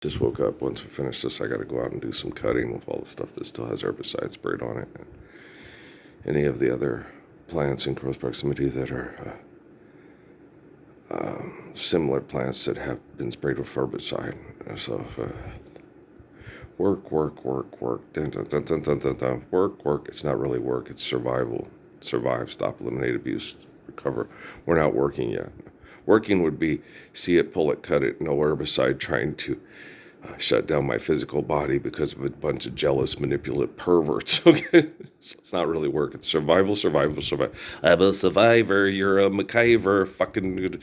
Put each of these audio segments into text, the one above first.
Just woke up. Once we finish this, I got to go out and do some cutting with all the stuff that still has herbicide sprayed on it. And any of the other plants in close proximity that are similar plants that have been sprayed with herbicide. So work. Dun, dun, dun, dun, dun, dun, dun. Work. It's not really work. It's survival. Survive, stop, eliminate abuse, recover. We're not working yet. Working would be see it, pull it, cut it, no herbicide, trying to shut down my physical body because of a bunch of jealous, manipulative perverts. Okay, so it's not really work. It's survival. I'm a survivor. You're a MacGyver, fucking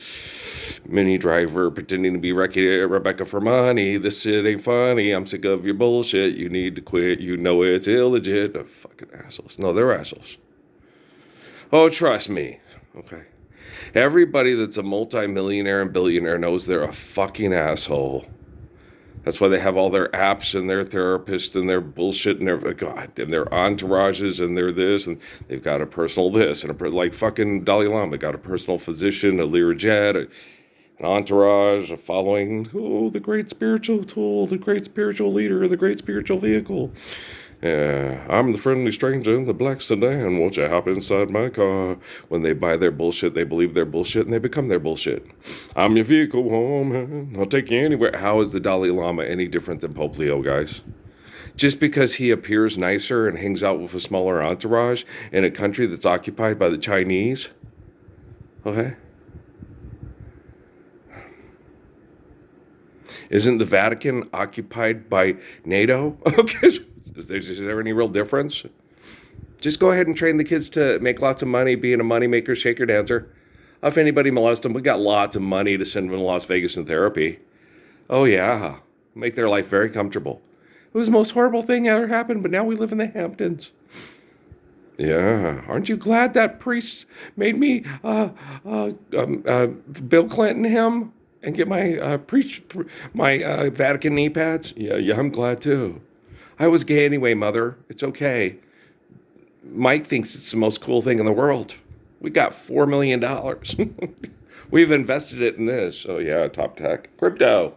mini driver, pretending to be Rebecca Fermani. This shit ain't funny. I'm sick of your bullshit. You need to quit. You know it's illegit. Oh, fucking assholes. No, they're assholes. Oh, trust me. Okay. Everybody that's a multimillionaire and billionaire knows they're a fucking asshole. That's why they have all their apps and their therapists and their bullshit and their God and their entourages and their this and they've got a personal this and like fucking Dalai Lama got a personal physician, a Learjet, an entourage, a following. Oh, the great spiritual tool, the great spiritual leader, the great spiritual vehicle. I'm the friendly stranger in the black sedan. Won't you hop inside my car? When they buy their bullshit, they believe their bullshit, and they become their bullshit. I'm your vehicle, home. I'll take you anywhere. How is the Dalai Lama any different than Pope Leo, guys? Just because he appears nicer and hangs out with a smaller entourage in a country that's occupied by the Chinese? Okay? Isn't the Vatican occupied by NATO? Okay. Is there any real difference? Just go ahead and train the kids to make lots of money, being a moneymaker, shaker, dancer. If anybody molests them, we got lots of money to send them to Las Vegas in therapy. Oh, yeah. Make their life very comfortable. It was the most horrible thing ever happened, but now we live in the Hamptons. Yeah. Aren't you glad that priest made me Bill Clinton him and get my Vatican knee pads? Yeah, I'm glad too. I was gay anyway, Mother. It's okay. Mike thinks it's the most cool thing in the world. We got $4 million. We've invested it in this. Oh, yeah, top tech. Crypto.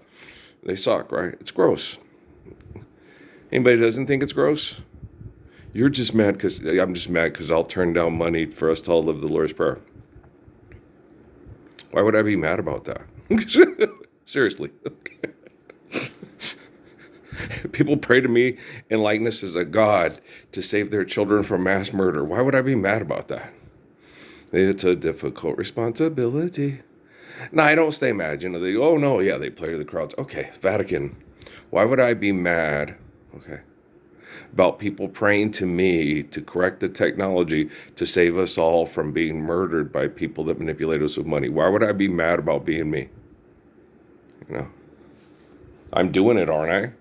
They suck, right? It's gross. Anybody doesn't think it's gross? You're just mad because I'm just mad because I'll turn down money for us to all live the Lord's Prayer. Why would I be mad about that? Seriously. People pray to me in likeness as a god to save their children from mass murder. Why would I be mad about that? It's a difficult responsibility. No, I don't stay mad. They they play to the crowds. Okay, Vatican. Why would I be mad? Okay. About people praying to me to correct the technology to save us all from being murdered by people that manipulate us with money. Why would I be mad about being me? I'm doing it, aren't I?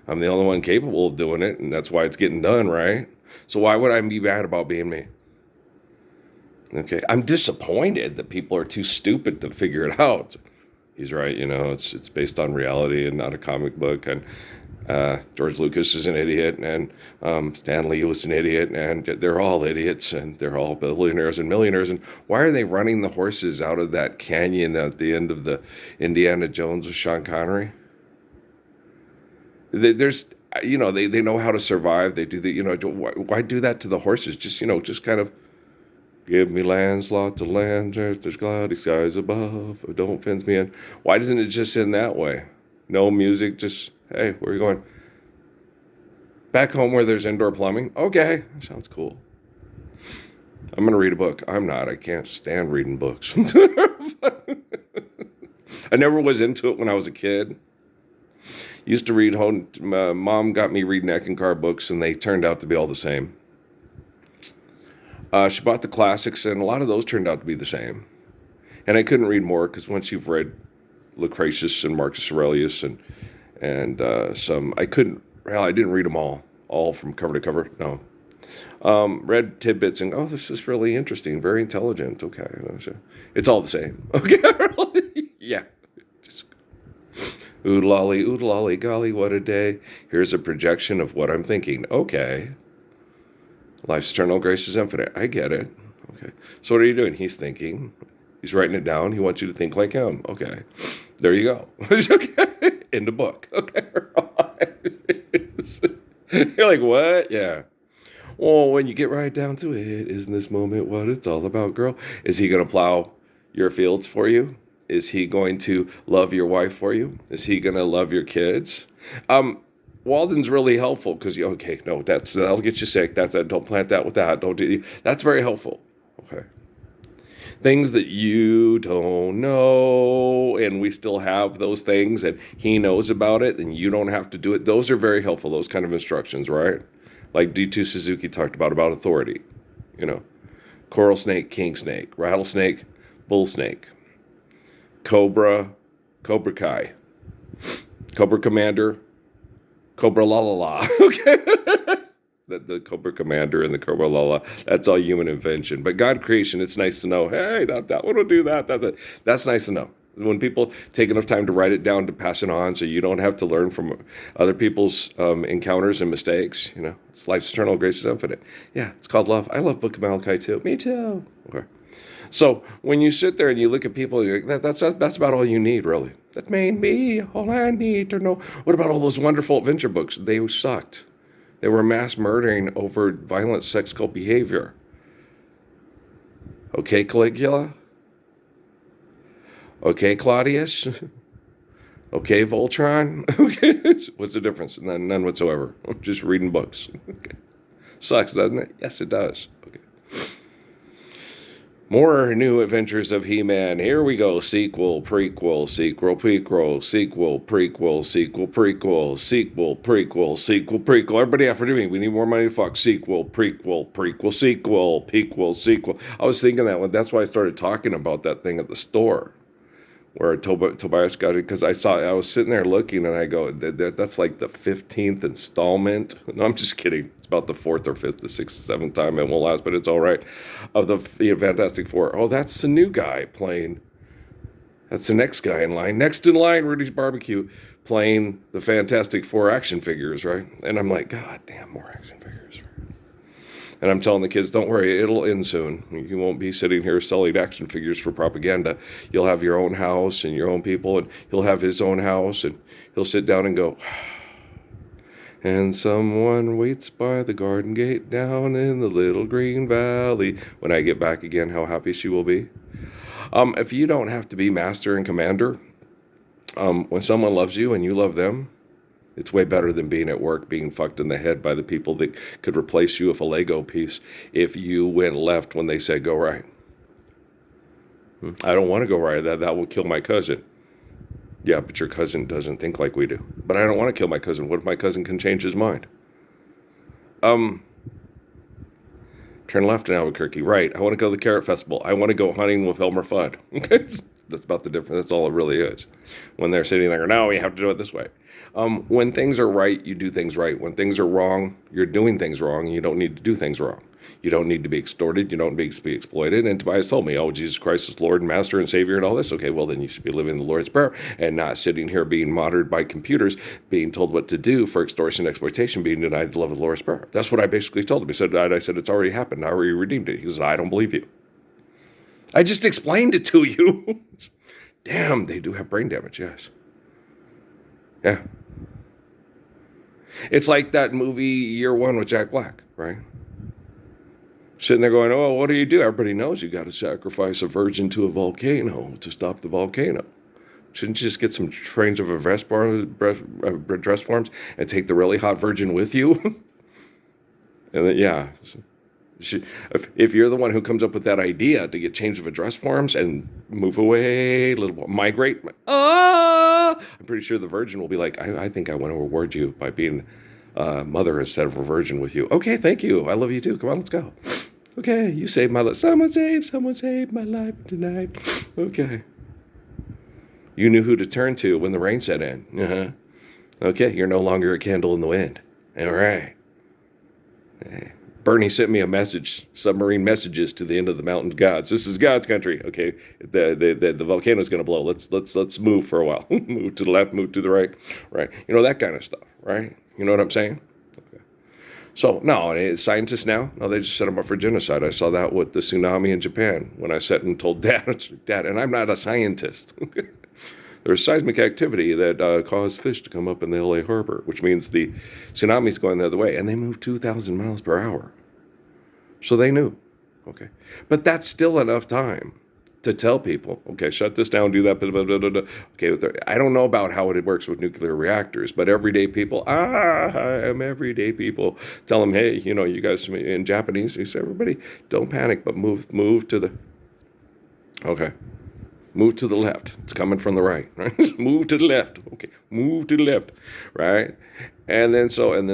I'm the only one capable of doing it, and that's why it's getting done, right? So why would I be mad about being me? Okay, I'm disappointed that people are too stupid to figure it out. He's right, it's based on reality and not a comic book, and George Lucas is an idiot, and Stan Lee was an idiot, and they're all idiots, and they're all billionaires and millionaires, and why are they running the horses out of that canyon at the end of the Indiana Jones with Sean Connery? There's, they know how to survive. They do why do that to the horses? Just kind of give me lands, lots of land, there's cloudy skies above, don't fence me in. Why doesn't it just end that way? No music, just, hey, where are you going? Back home where there's indoor plumbing? Okay, that sounds cool. I'm going to read a book. I can't stand reading books. I never was into it when I was a kid. Used to read home. Mom got me reading Eckankar books, and they turned out to be all the same. She bought the classics, and a lot of those turned out to be the same. And I couldn't read more because once you've read Lucretius and Marcus Aurelius and some, I didn't read them all from cover to cover. No, read tidbits and this is really interesting, very intelligent. Okay, it's all the same. Okay, yeah. Oodle-lolly, golly, what a day. Here's a projection of what I'm thinking. Okay. Life's eternal, grace is infinite. I get it. Okay. So what are you doing? He's thinking. He's writing it down. He wants you to think like him. Okay. There you go. Okay. in the book. Okay. You're like, what? Yeah. Well, when you get right down to it, isn't this moment what it's all about, girl? Is he going to plow your fields for you? Is he going to love your wife for you? Is he going to love your kids? Walden's really helpful because, okay, no, that'll get you sick. Don't plant that with that. Don't do. That's very helpful. Okay. Things that you don't know, and we still have those things, and he knows about it, and you don't have to do it. Those are very helpful, those kind of instructions, right? Like D2 Suzuki talked about authority. Coral snake, king snake, rattlesnake, bull snake, cobra, cobra kai, cobra commander, cobra la la la. Okay. The Cobra Commander and the Cobra Lala, that's all human invention. But God creation, it's nice to know, hey, that one will do that. That's nice to know. When people take enough time to write it down to pass it on so you don't have to learn from other people's encounters and mistakes, it's life's eternal, grace is infinite. Yeah, it's called love. I love Book of Malachi too. Me too. Okay. So when you sit there and you look at people, you're like, that's about all you need, really. That made me all I need to know. What about all those wonderful adventure books? They sucked. They were mass murdering over violent sex cult behavior. Okay, Caligula? Okay, Claudius? Okay, Voltron? Okay, what's the difference? None whatsoever. Just reading books. Okay. Sucks, doesn't it? Yes, it does. Okay. More new adventures of He-Man. Here we go. Sequel, prequel, sequel, prequel, sequel, prequel, sequel, prequel, sequel, prequel, sequel, prequel. Everybody after me. We need more money to fuck. Sequel, prequel, prequel, sequel, prequel, sequel. I was thinking that one. That's why I started talking about that thing at the store where Tobias got it, because I was sitting there looking and I go, that's like the 15th installment. No, I'm just kidding. It's about the 4th or 5th, the 6th, 7th time. It won't last, but it's all right. Of the Fantastic Four. Oh, that's the new guy playing. That's the next guy in line. Next in line, Rudy's Barbecue, playing the Fantastic Four action figures, right? And I'm like, God damn, more action figures. And I'm telling the kids, don't worry, it'll end soon. You won't be sitting here selling action figures for propaganda. You'll have your own house and your own people, and he'll have his own house, and he'll sit down and go, and someone waits by the garden gate down in the little green valley. When I get back again, how happy she will be. If you don't have to be master and commander, when someone loves you and you love them, it's way better than being at work, being fucked in the head by the people that could replace you with a Lego piece if you went left when they said go right. I don't want to go right. That will kill my cousin. Yeah, but your cousin doesn't think like we do. But I don't want to kill my cousin. What if my cousin can change his mind? Turn left in Albuquerque. Right. I want to go to the Carrot Festival. I want to go hunting with Elmer Fudd. Okay? That's about the difference. That's all it really is. When they're sitting there, no, you have to do it this way. When things are right, you do things right. When things are wrong, you're doing things wrong. You don't need to do things wrong. You don't need to be extorted. You don't need to be exploited. And Tobias told me, oh, Jesus Christ is Lord and Master and Savior and all this. Okay, well, then you should be living the Lord's Prayer and not sitting here being monitored by computers, being told what to do for extortion and exploitation, being denied the love of the Lord's Prayer. That's what I basically told him. I said, it's already happened. I already redeemed it. He said, I don't believe you. I just explained it to you. Damn, they do have brain damage, yes. Yeah. It's like that movie Year One with Jack Black, right? Sitting there going, oh, what do you do? Everybody knows you got to sacrifice a virgin to a volcano to stop the volcano. Shouldn't you just get some trains of dress forms and take the really hot virgin with you? And then, yeah. If you're the one who comes up with that idea to get change of address forms and move away a little more, migrate, I'm pretty sure the virgin will be like, I think I want to reward you by being a mother instead of a virgin with you. Okay, thank you. I love you too. Come on, let's go. Okay, you saved my life. Someone saved my life tonight. Okay. You knew who to turn to when the rain set in. Uh-huh. Okay, you're no longer a candle in the wind. All right. Hey. Bernie sent me a message, submarine messages to the end of the mountain gods. This is God's country. Okay, the volcano's going to blow. Let's move for a while. Move to the left, move to the right. Right. You know, that kind of stuff, right? You know what I'm saying? Okay. So, no, scientists now, no, they just set them up for genocide. I saw that with the tsunami in Japan when I sat and told Dad, and I'm not a scientist. There's seismic activity that caused fish to come up in the LA harbor, which means the tsunami's going the other way. And they moved 2,000 miles per hour. So they knew. Okay. But that's still enough time to tell people, okay, shut this down, do that, blah, blah, blah, blah. Okay, I don't know about how it works with nuclear reactors, but everyday people, I'm everyday people, tell them, hey, you guys, in Japanese, you say, everybody, don't panic, but move to the, okay, move to the left. It's coming from the right, right? Move to the left. Okay, move to the left, right? And then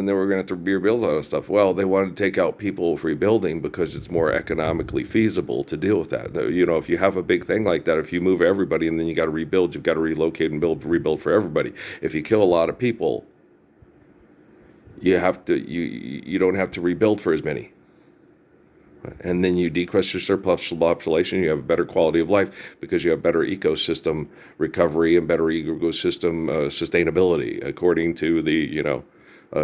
they were going to have to rebuild all that stuff. Well, they wanted to take out people with rebuilding because it's more economically feasible to deal with that. If you have a big thing like that, if you move everybody and then you got to rebuild, you've got to relocate and rebuild for everybody. If you kill a lot of people, you don't have to rebuild for as many. And then you decrease your surplus population, you have a better quality of life because you have better ecosystem recovery and better ecosystem sustainability, according to the,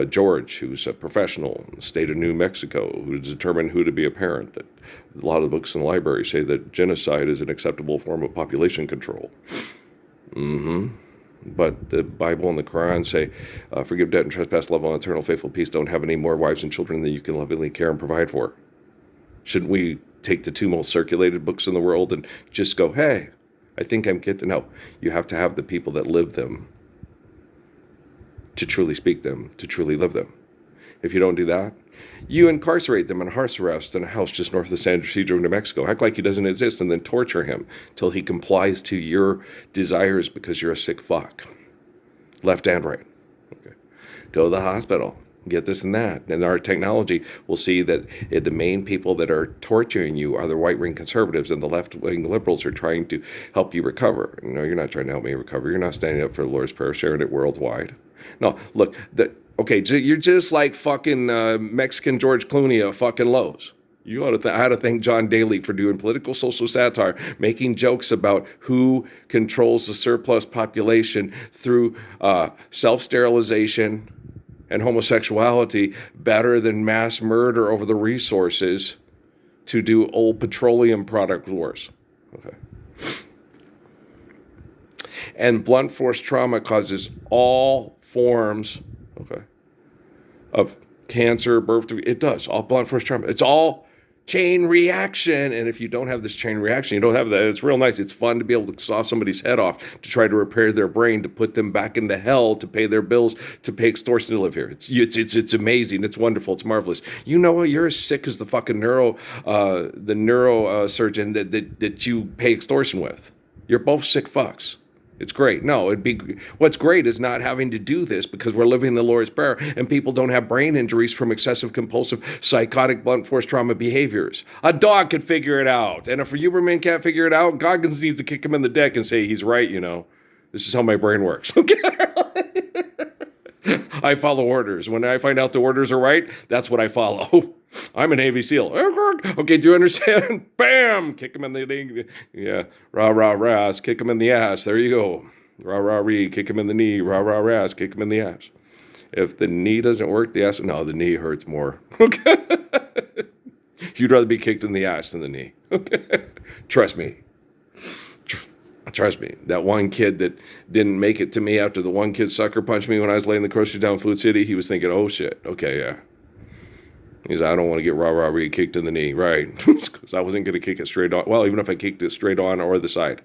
George, who's a professional in the state of New Mexico, who determined who to be a parent. That a lot of the books in the library say that genocide is an acceptable form of population control. But the Bible and the Quran say, forgive debt and trespass, love all eternal, faithful peace, don't have any more wives and children than you can lovingly care and provide for. Shouldn't we take the two most circulated books in the world and just go, hey, I think I'm getting... No, you have to have the people that live them to truly speak them, to truly live them. If you don't do that, you incarcerate them in house arrest in a house just north of San Ysidro, New Mexico. Act like he doesn't exist and then torture him till he complies to your desires because you're a sick fuck. Left and right. Okay. Go to the hospital. Get this and that. And our technology will see that the main people that are torturing you are the right-wing conservatives, and the left-wing liberals are trying to help you recover. No, you're not trying to help me recover. You're not standing up for the Lord's Prayer, sharing it worldwide. No, look, you're just like fucking Mexican George Clooney at fucking Lowe's. You ought to I had to thank John Daly for doing political social satire, making jokes about who controls the surplus population through self-sterilization and homosexuality better than mass murder over the resources to do old petroleum product wars. Okay. And blunt force trauma causes all forms, okay, of cancer, birth, it does, all blunt force trauma. It's all chain reaction. And if you don't have this chain reaction, you don't have that. It's real nice. It's fun to be able to saw somebody's head off, to try to repair their brain, to put them back into hell, to pay their bills, to pay extortion to live here. It's amazing. It's wonderful. It's marvelous. You know what? You're as sick as the fucking neurosurgeon that you pay extortion with. You're both sick fucks. It's great. No, what's great is not having to do this because we're living the Lord's Prayer and people don't have brain injuries from excessive compulsive psychotic blunt force trauma behaviors. A dog could figure it out. And if a Huberman can't figure it out, Goggins needs to kick him in the deck and say, he's right, This is how my brain works. Okay. I follow orders. When I find out the orders are right, that's what I follow. I'm a Navy SEAL. Okay, do you understand? Bam! Kick him in the... Yeah. Rah, rah, rah. Kick him in the ass. There you go. Rah, rah, ree. Kick him in the knee. Rah, rah, rah. Kick him in the ass. If the knee doesn't work, the ass... No, the knee hurts more. Okay? You'd rather be kicked in the ass than the knee. Okay? Trust me. Trust me, that one kid that didn't make it to me after the one kid sucker punched me when I was laying the groceries down in Food City, he was thinking, oh shit, okay, yeah. He's like, I don't want to get rah-rah kicked in the knee, right? Because I wasn't going to kick it straight on. Well, even if I kicked it straight on or the side.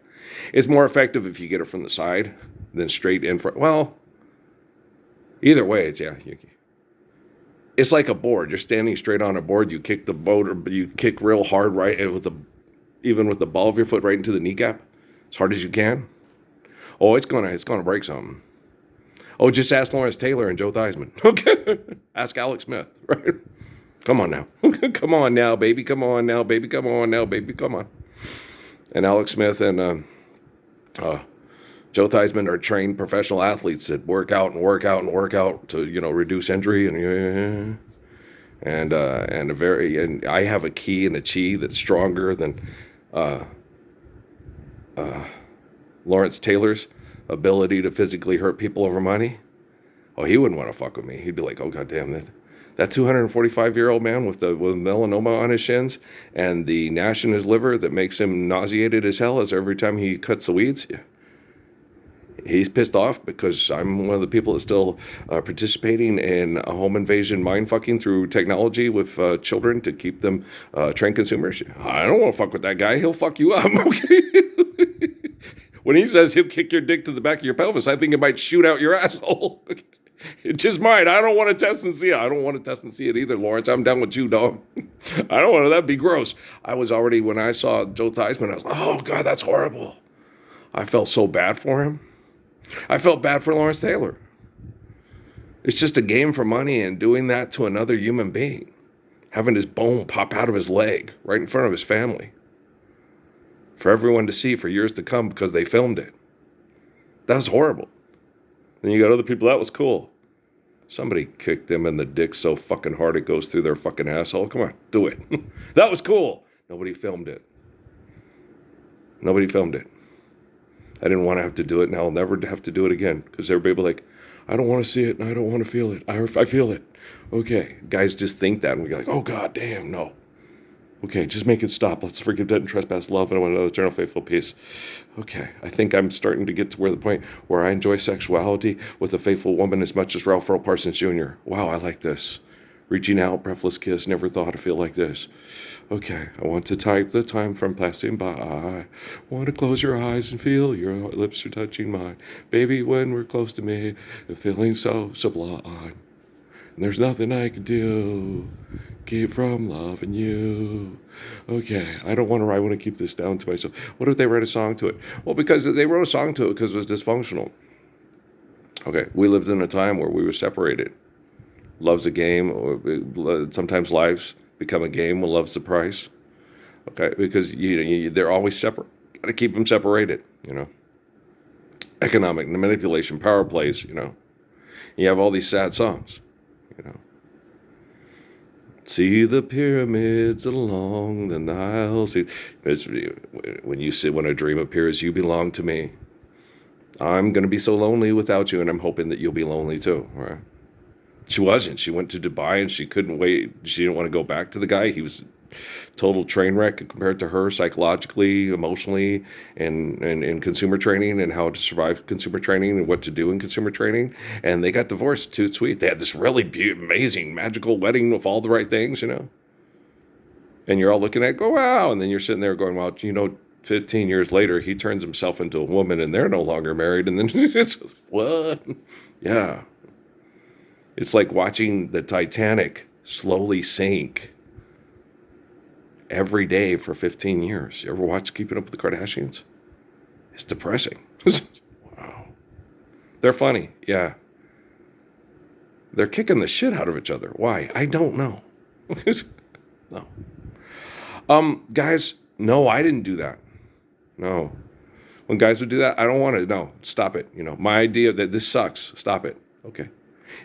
It's more effective if you get it from the side than straight in front. Well, either way, it's like a board. You're standing straight on a board, you kick the boat, or you kick real hard, right, even with the ball of your foot right into the kneecap. As hard as you can. Oh, it's gonna break something. Oh, just ask Lawrence Taylor and Joe Theismann. Okay. Ask Alex Smith, right? Come on now. Come on now, baby. Come on now, baby. Come on now, baby. Come on. And Alex Smith and Joe Theismann are trained professional athletes that work out to, reduce injury and I have a key and a chi that's stronger than Lawrence Taylor's ability to physically hurt people over money. Oh, he wouldn't want to fuck with me. He'd be like, oh, goddamn, that 245-year-old man with melanoma on his shins and the gnash in his liver that makes him nauseated as hell as every time he cuts the weeds. He's pissed off because I'm one of the people that's still participating in a home invasion mind fucking through technology with children to keep them trained consumers. I don't want to fuck with that guy. He'll fuck you up. Okay. When he says he'll kick your dick to the back of your pelvis, I think it might shoot out your asshole. It's just mine. I don't want to test and see it. I don't want to test and see it either, Lawrence. I'm down with you, dog. I don't want to. That'd be gross. I was already, when I saw Joe Theismann, I was like, oh, God, that's horrible. I felt so bad for him. I felt bad for Lawrence Taylor. It's just a game for money, and doing that to another human being, having his bone pop out of his leg right in front of his family for everyone to see for years to come because they filmed it. That was horrible. Then you got other people, that was cool. Somebody kicked them in the dick so fucking hard it goes through their fucking asshole. Come on, do it. That was cool. Nobody filmed it. Nobody filmed it. I didn't want to have to do it, and I'll never have to do it again because everybody will be like, I don't want to see it, and I don't want to feel it. I feel it. Okay, guys just think that, and we go like, oh, God damn, no. Okay, just make it stop. Let's forgive debt and trespass, love, and one another, eternal faithful peace. Okay, I think I'm starting to get to where the point where I enjoy sexuality with a faithful woman as much as Ralph Earl Parsons Jr. Wow, I like this. Reaching out, breathless kiss, never thought to feel like this. Okay, I want to type the time from passing by. I want to close your eyes and feel your lips are touching mine. Baby, when we're close to me, the feeling so sublime. And there's nothing I can do. Keep from loving you. Okay, I want to keep this down to myself. What if they write a song to it? Well, because they wrote a song to it because it was dysfunctional. Okay, we lived in a time where we were separated. Love's a game, or sometimes lives become a game when love's the price. Okay, because they're always separate. Got to keep them separated, Economic manipulation, power plays, You have all these sad songs, See the pyramids along the Nile. See, when a dream appears, you belong to me. I'm going to be so lonely without you, and I'm hoping that you'll be lonely too, all right? She wasn't. She went to Dubai, and she couldn't wait. She didn't want to go back to the guy. He was total train wreck compared to her psychologically, emotionally, and consumer training and how to survive consumer training and what to do in consumer training. And they got divorced too sweet. They had this really amazing, magical wedding with all the right things, And you're all looking at, go, wow. And then you're sitting there going, well, 15 years later, he turns himself into a woman, and they're no longer married. And then it's, what? Yeah. It's like watching the Titanic slowly sink every day for 15 years. You ever watch Keeping Up with the Kardashians? It's depressing. Wow. They're funny, yeah. They're kicking the shit out of each other. Why? I don't know. No. Guys, no, I didn't do that. No. When guys would do that, I don't want to. No, stop it. My idea that this sucks. Stop it. Okay.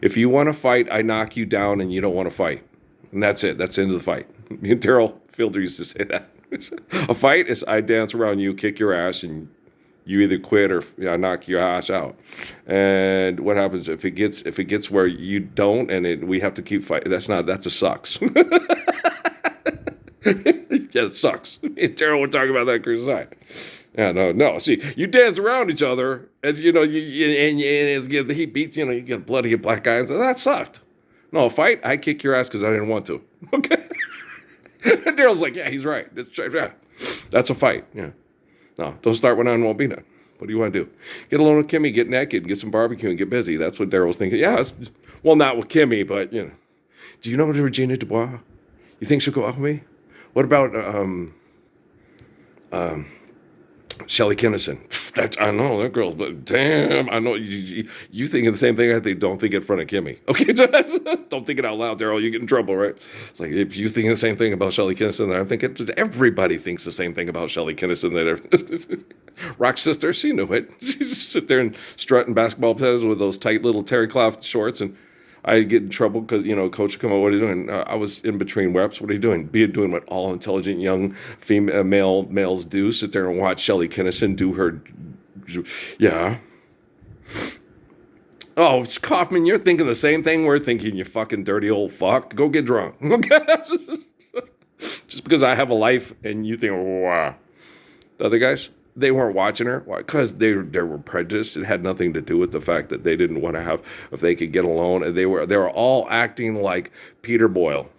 If you want to fight, I knock you down and you don't want to fight. And that's it. That's the end of the fight. Me and Daryl Fielder used to say that. A fight is I dance around you, kick your ass, and you either quit or knock your ass out. And what happens if it gets where you don't and we have to keep fighting? That's a sucks. Yeah, it sucks. Me and Daryl were talking about that cruise aside. Yeah, no. See, you dance around each other, and he beats. You get bloody black eye, and so that sucked. No, a fight, I kick your ass because I didn't want to. Okay. And Daryl's like, yeah, he's right. That's a fight. Yeah. No, don't start when I won't be done. What do you want to do? Get alone with Kimmy, get naked, get some barbecue, and get busy. That's what Daryl was thinking. Yeah, well, not with Kimmy, but Do you know Regina Dubois? You think she'll go out with me? What about Shelley Kinnison? I know that girl's, but damn, I know you thinking the same thing. I think don't think in front of Kimmy. Okay, don't think it out loud, Daryl. You get in trouble, right? It's like if you think the same thing about Shelley Kinnison, I'm thinking everybody thinks the same thing about Shelley Kinnison. That Rock's sister, she knew it. She just sit there and strut in basketball pants with those tight little terry cloth shorts and. I get in trouble because, coach would come up, what are you doing? I was in between reps. What are you doing? Doing what all intelligent young males do, sit there and watch Shelley Kinnison do her, yeah. Oh, Kaufman, you're thinking the same thing we're thinking, you fucking dirty old fuck. Go get drunk. Okay? Just because I have a life and you think, wow. The other guys, They weren't watching her. Why? Because they were prejudiced. It had nothing to do with the fact that they didn't want to have, if they could get alone. And they were all acting like Peter Boyle.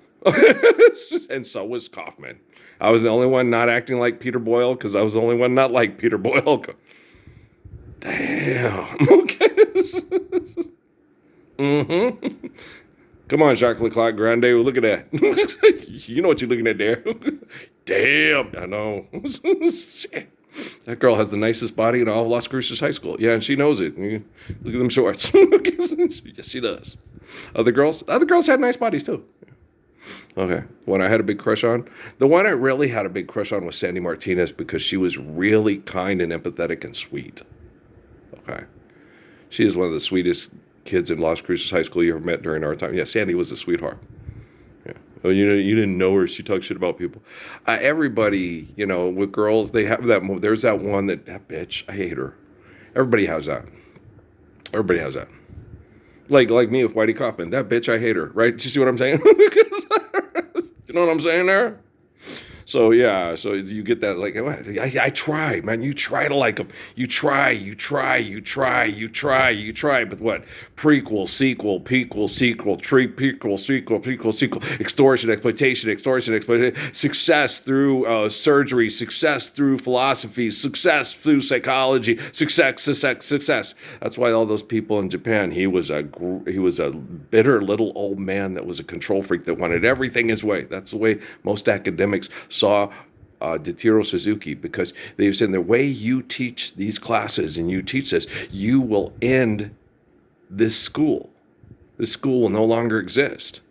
And so was Kaufman. I was the only one not acting like Peter Boyle because I was the only one not like Peter Boyle. Damn. Okay. Mm-hmm. Come on, Jacques Leclerc Grande. Look at that. You know what you're looking at there. Damn. I know. Shit. That girl has the nicest body in all of Las Cruces High School. Yeah, and she knows it. Look at them shorts. Yes, she does. Other girls had nice bodies too. Okay. One I had a big crush on. The one I really had a big crush on was Sandy Martinez because she was really kind and empathetic and sweet. Okay. She is one of the sweetest kids in Las Cruces High School you ever met during our time. Yeah, Sandy was a sweetheart. Yeah. Oh, you didn't know her. She talked shit about people. Everybody, with girls, they have that. There's that one that bitch. I hate her. Everybody has that. Everybody has that. Like me with Whitey Kaufman. That bitch, I hate her. Right? Do you see what I'm saying? You know what I'm saying there? So, yeah, so you get that, like, I try, man. You try to like them. You try. But what? Prequel, sequel, sequel. Extortion, exploitation. Success through surgery. Success through philosophy. Success through psychology. Success. That's why all those people in Japan, he was a bitter little old man that was a control freak that wanted everything his way. That's the way most academics saw Ditiro Suzuki, because they were saying the way you teach these classes and you teach this, you will end this school. This school will no longer exist.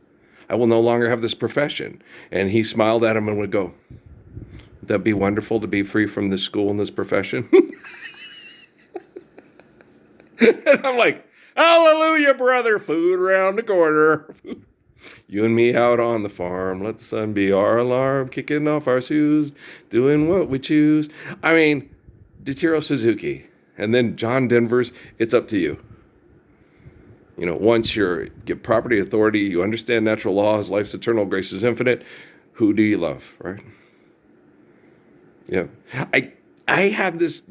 I will no longer have this profession. And he smiled at him and would go, would that be wonderful to be free from this school and this profession? And I'm like, hallelujah, brother, food around the corner. You and me out on the farm, let the sun be our alarm, kicking off our shoes, doing what we choose. I mean, Ditiro Suzuki, and then John Denver's, it's up to you. Once you get property authority, you understand natural laws, life's eternal, grace is infinite, who do you love, right? Yeah. I have this,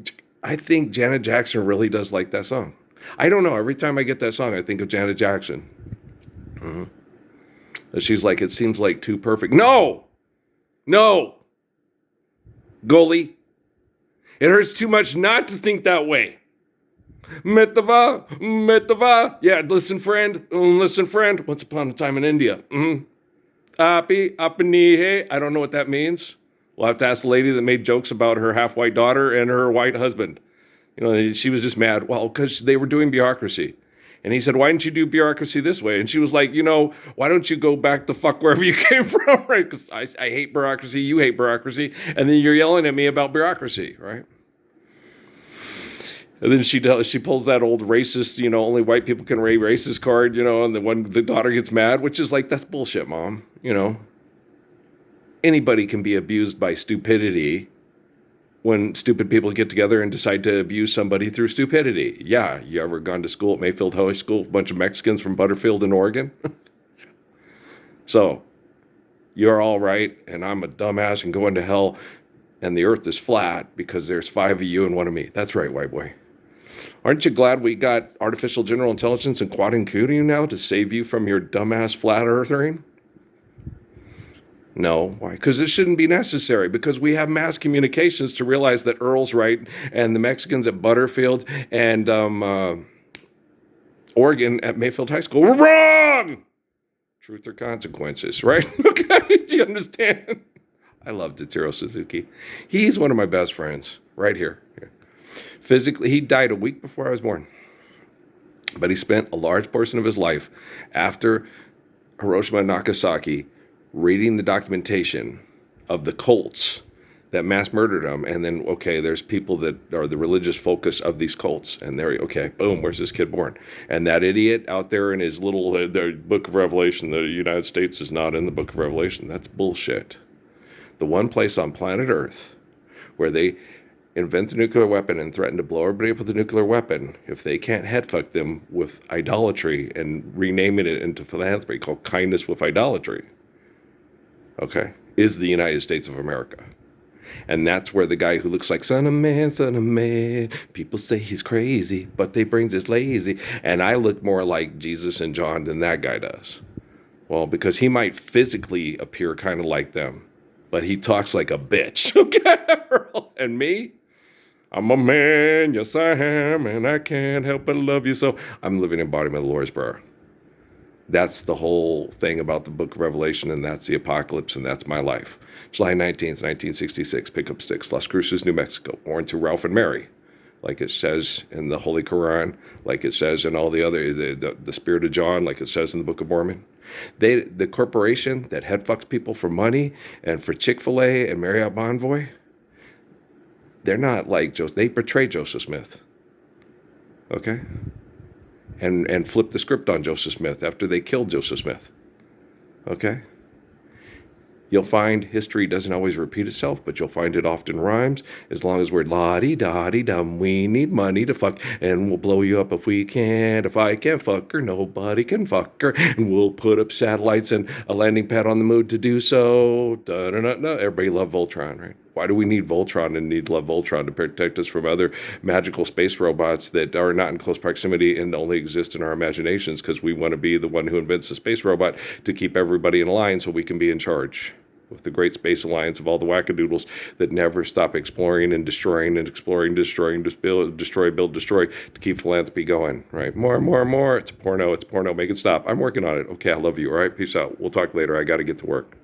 I think Janet Jackson really does like that song. I don't know, every time I get that song, I think of Janet Jackson. Mm-hmm. She's like, it seems like too perfect. No, goalie. It hurts too much not to think that way. Metava. Yeah, listen, friend. Once upon a time in India. Api, apanihe. I don't know what that means. We'll have to ask the lady that made jokes about her half-white daughter and her white husband. She was just mad. Well, because they were doing bureaucracy. And he said, why didn't you do bureaucracy this way? And she was like, why don't you go back to fuck wherever you came from, right? Because I hate bureaucracy, you hate bureaucracy, and then you're yelling at me about bureaucracy, right? And then she pulls that old racist, only white people can raise racist card, and then when the daughter gets mad, which is like, that's bullshit, Mom, Anybody can be abused by stupidity when stupid people get together and decide to abuse somebody through stupidity. Yeah, you ever gone to school at Mayfield High School, a bunch of Mexicans from Butterfield in Oregon? So, you're all right, and I'm a dumbass and going to hell, and the earth is flat because there's 5 of you and 1 of me. That's right, white boy. Aren't you glad we got artificial general intelligence and quantum computing now to save you from your dumbass flat earthering? No. Why? Because it shouldn't be necessary. Because we have mass communications to realize that Earl's right and the Mexicans at Butterfield and Oregon at Mayfield High School were wrong. Truth or consequences, right? Okay, do you understand? I love Ditiro Suzuki. He's one of my best friends, right here. Physically, he died a week before I was born. But he spent a large portion of his life after Hiroshima and Nagasaki reading the documentation of the cults that mass murdered them, and then, okay, there's people that are the religious focus of these cults, and there, okay, boom, where's this kid born? And that idiot out there in his little the Book of Revelation, the United States is not in the Book of Revelation. That's bullshit. The one place on planet Earth where they invent a nuclear weapon and threaten to blow everybody up with a nuclear weapon, if they can't headfuck them with idolatry and renaming it into philanthropy called kindness with idolatry, okay, is the United States of America. And that's where the guy who looks like son of man, people say he's crazy, but they brains is lazy. And I look more like Jesus and John than that guy does. Well, because he might physically appear kind of like them, but he talks like a bitch. Okay? And me? I'm a man, yes I am, and I can't help but love you. So I'm living embodiment of the Lord's Prayer. That's the whole thing about the book of Revelation, and that's the apocalypse, and that's my life. July 19th, 1966, pick up sticks, Las Cruces, New Mexico, born to Ralph and Mary, like it says in the Holy Quran, like it says in all the other, the Spirit of John, like it says in the Book of Mormon. The corporation that head fucks people for money and for Chick-fil-A and Marriott Bonvoy, they're not like Joseph. They betrayed Joseph Smith. Okay? And flipped the script on Joseph Smith after they killed Joseph Smith. Okay? You'll find history doesn't always repeat itself, but you'll find it often rhymes. As long as we're la-di-da-di-dum, we need money to fuck, and we'll blow you up if we can't. If I can't fuck her, nobody can fuck her. And we'll put up satellites and a landing pad on the moon to do so. Da-da-da-da. Everybody love Voltron, right? Why do we need Voltron and need love Voltron to protect us from other magical space robots that are not in close proximity and only exist in our imaginations? Because we want to be the one who invents the space robot to keep everybody in line so we can be in charge. With the great space alliance of all the wackadoodles that never stop exploring and destroying and exploring, destroying, destroy, build, destroy to keep philanthropy going, right? More. It's porno. Make it stop. I'm working on it. Okay, I love you. All right, peace out. We'll talk later. I got to get to work.